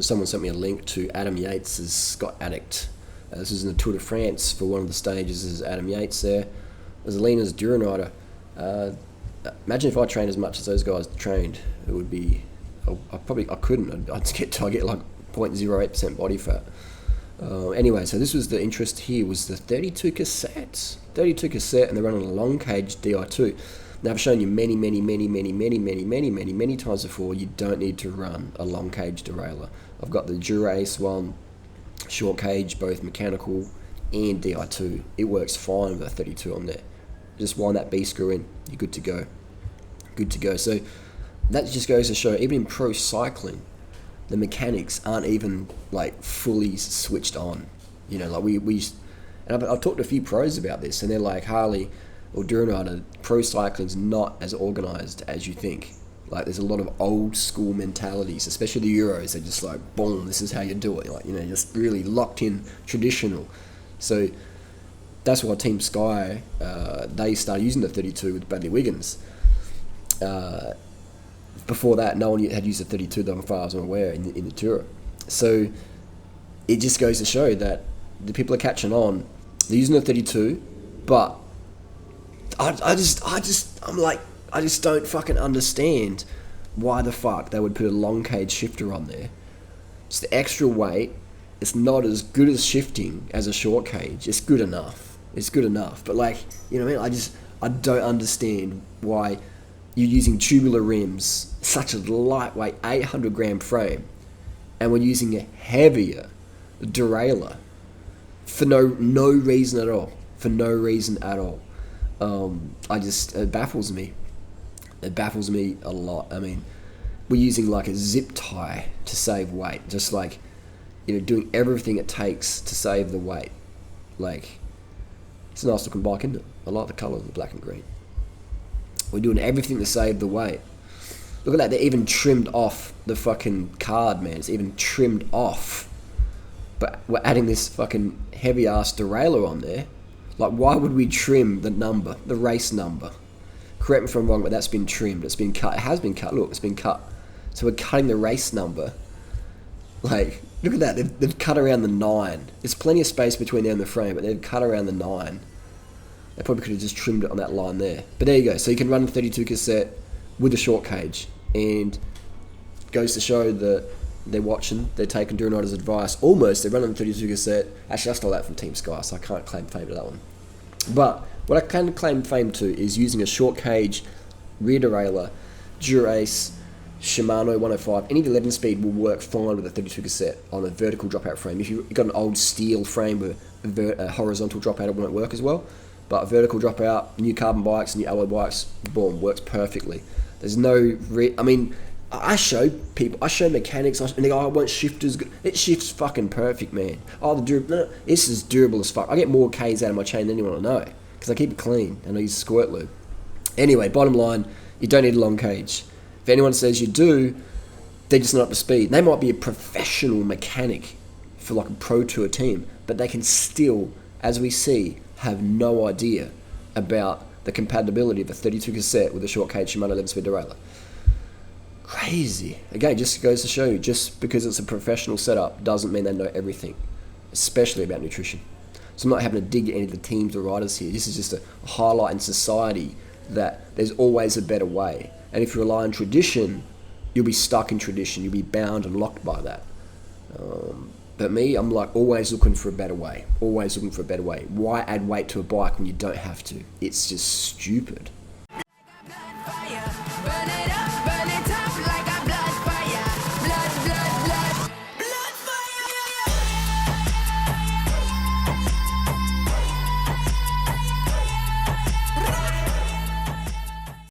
someone sent me a link to Adam Yates's Scott Addict. This is in the Tour de France for one of the stages. This is Adam Yates there. There's Alina's Durianrider. Imagine if I trained as much as those guys trained. It would be... I couldn't. I'd get like 0.08% body fat. Anyway, so this was the interest here, was the 32 cassettes. 32 cassette, and they're running a long cage DI2. Now, I've shown you many times before, you don't need to run a long cage derailleur. I've got the Durace one, short cage, both mechanical and DI2. It works fine with a 32 on there. Just wind that B screw in, you're good to go. Good to go. So that just goes to show, even in pro cycling, the mechanics aren't even like fully switched on. You know, like we and I've talked to a few pros about this, and they're like, Harley or Durianrider, pro cycling's not as organised as you think. Like, there's a lot of old school mentalities, especially the Euros. They're just like, boom, this is how you do it. Like, you know, just really locked in traditional. So that's why Team Sky, they started using the 32 with Bradley Wiggins. Before that, no one had used the 32, though, as far as I'm aware, in the Tour. So it just goes to show that the people are catching on. They're using the 32, but I just don't fucking understand why the fuck they would put a long cage shifter on there. It's the extra weight. It's not as good as shifting as a short cage. It's good enough. But like, you know what I mean? I don't understand why you're using tubular rims, such a lightweight 800 gram frame, and we're using a heavier derailleur for no reason at all. It baffles me. It baffles me a lot. I mean, we're using like a zip tie to save weight, just like, you know, doing everything it takes to save the weight. Like, it's a nice looking bike, isn't it? I like the colour of the black and green. We're doing everything to save the weight. Look at that, they're even trimmed off the fucking card, man. It's even trimmed off. But we're adding this fucking heavy ass derailleur on there. Like, why would we trim the number, the race number? Correct me if I'm wrong, but that's been trimmed. It's been cut. It has been cut. Look, it's been cut. So we're cutting the race number. Like, look at that. They've cut around the 9. There's plenty of space between there and the frame, but they've cut around the 9. They probably could have just trimmed it on that line there. But there you go. So you can run a 32 cassette with a short cage. And goes to show that they're watching, they're taking Durianrider's advice. Almost, they're running the 32 cassette. Actually, I stole that from Team Sky, so I can't claim fame to that one. But what I can claim fame to is using a short cage rear derailleur, Durace, Shimano 105. Any 11 speed will work fine with a 32 cassette on a vertical dropout frame. If you've got an old steel frame with a horizontal dropout, it won't work as well. But a vertical dropout, new carbon bikes, new alloy bikes, boom, works perfectly. There's no... I show mechanics, and they go, oh, it won't shift as good. It shifts fucking perfect, man. Oh, this is durable as fuck. I get more Ks out of my chain than anyone I know, because I keep it clean, and I use squirt lube. Anyway, bottom line, you don't need a long cage. If anyone says you do, they're just not up to speed. They might be a professional mechanic for like a pro tour team, but they can still, as we see, have no idea about the compatibility of a 32 cassette with a short cage Shimano 11 speed derailleur. Crazy. Again, just goes to show you, just because it's a professional setup doesn't mean they know everything, especially about nutrition. So I'm not having to dig any of the teams or riders here. This is just a highlight in society that there's always a better way. And if you rely on tradition, you'll be stuck in tradition. You'll be bound and locked by that. But me, I'm like always looking for a better way. Always looking for a better way. Why add weight to a bike when you don't have to? It's just stupid.